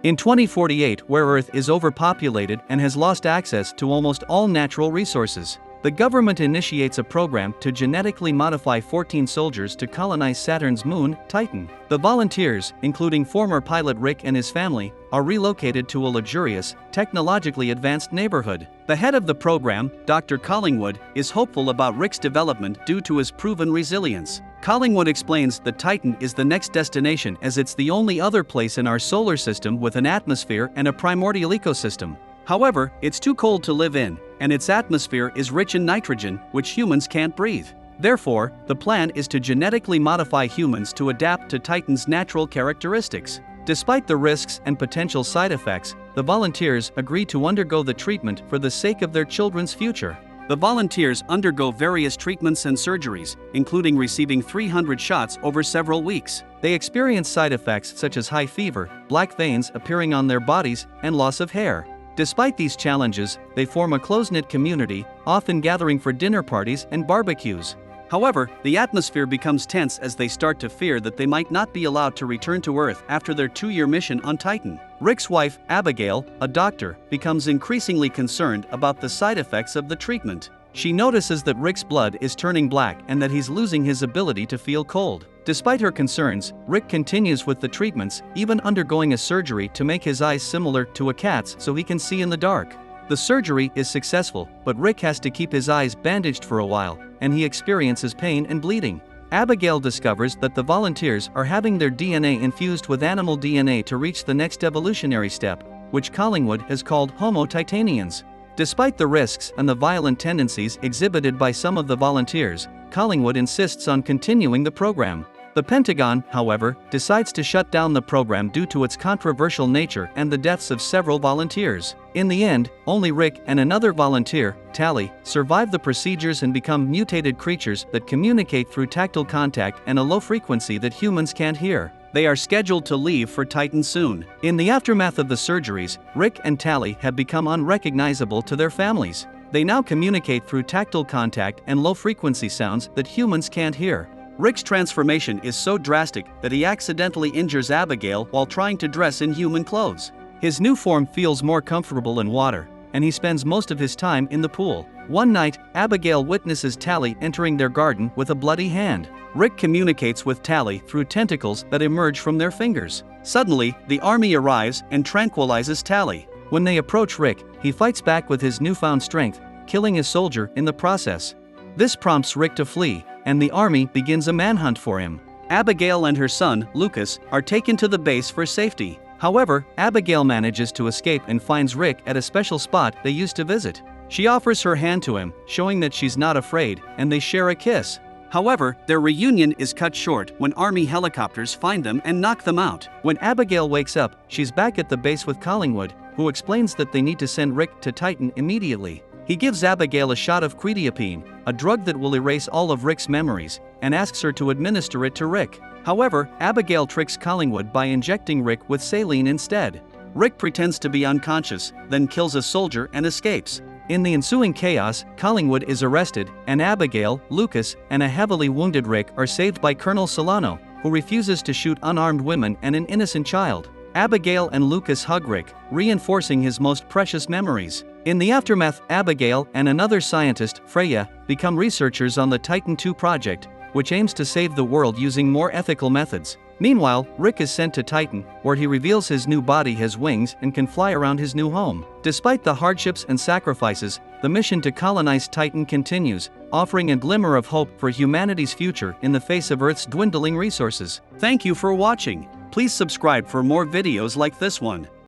In 2048, where Earth is overpopulated and has lost access to almost all natural resources, the government initiates a program to genetically modify 14 soldiers to colonize Saturn's moon, Titan. The volunteers, including former pilot Rick and his family, are relocated to a luxurious, technologically advanced neighborhood. The head of the program, Dr. Collingwood, is hopeful about Rick's development due to his proven resilience. Collingwood explains that Titan is the next destination as it's the only other place in our solar system with an atmosphere and a primordial ecosystem. However, it's too cold to live in, and its atmosphere is rich in nitrogen, which humans can't breathe. Therefore, the plan is to genetically modify humans to adapt to Titan's natural characteristics. Despite the risks and potential side effects, the volunteers agree to undergo the treatment for the sake of their children's future. The volunteers undergo various treatments and surgeries, including receiving 300 shots over several weeks. They experience side effects such as high fever, black veins appearing on their bodies, and loss of hair. Despite these challenges, they form a close-knit community, often gathering for dinner parties and barbecues. However, the atmosphere becomes tense as they start to fear that they might not be allowed to return to Earth after their 2-year mission on Titan. Rick's wife, Abigail, a doctor, becomes increasingly concerned about the side effects of the treatment. She notices that Rick's blood is turning black and that he's losing his ability to feel cold. Despite her concerns, Rick continues with the treatments, even undergoing a surgery to make his eyes similar to a cat's so he can see in the dark. The surgery is successful, but Rick has to keep his eyes bandaged for a while, and he experiences pain and bleeding. Abigail discovers that the volunteers are having their DNA infused with animal DNA to reach the next evolutionary step, which Collingwood has called Homo Titanians. Despite the risks and the violent tendencies exhibited by some of the volunteers, Collingwood insists on continuing the program. The Pentagon, however, decides to shut down the program due to its controversial nature and the deaths of several volunteers. In the end, only Rick and another volunteer, Tally, survive the procedures and become mutated creatures that communicate through tactile contact and a low frequency that humans can't hear. They are scheduled to leave for Titan soon. In the aftermath of the surgeries, Rick and Tally have become unrecognizable to their families. They now communicate through tactile contact and low-frequency sounds that humans can't hear. Rick's transformation is so drastic that he accidentally injures Abigail while trying to dress in human clothes. His new form feels more comfortable in water, and he spends most of his time in the pool. One night, Abigail witnesses Tally entering their garden with a bloody hand. Rick communicates with Tally through tentacles that emerge from their fingers. Suddenly, the army arrives and tranquilizes Tally. When they approach Rick, he fights back with his newfound strength, killing a soldier in the process. This prompts Rick to flee, and the army begins a manhunt for him. Abigail and her son, Lucas, are taken to the base for safety. However, Abigail manages to escape and finds Rick at a special spot they used to visit. She offers her hand to him, showing that she's not afraid, and they share a kiss. However, their reunion is cut short when army helicopters find them and knock them out. When Abigail wakes up, she's back at the base with Collingwood, who explains that they need to send Rick to Titan immediately. He gives Abigail a shot of quetiapine, a drug that will erase all of Rick's memories, and asks her to administer it to Rick. However, Abigail tricks Collingwood by injecting Rick with saline instead. Rick pretends to be unconscious, then kills a soldier and escapes. In the ensuing chaos, Collingwood is arrested, and Abigail, Lucas, and a heavily wounded Rick are saved by Colonel Solano, who refuses to shoot unarmed women and an innocent child. Abigail and Lucas hug Rick, reinforcing his most precious memories. In the aftermath, Abigail and another scientist, Freya, become researchers on the Titan II project, which aims to save the world using more ethical methods. Meanwhile, Rick is sent to Titan, where he reveals his new body has wings and can fly around his new home. Despite the hardships and sacrifices, the mission to colonize Titan continues, offering a glimmer of hope for humanity's future in the face of Earth's dwindling resources. Thank you for watching. Please subscribe for more videos like this one.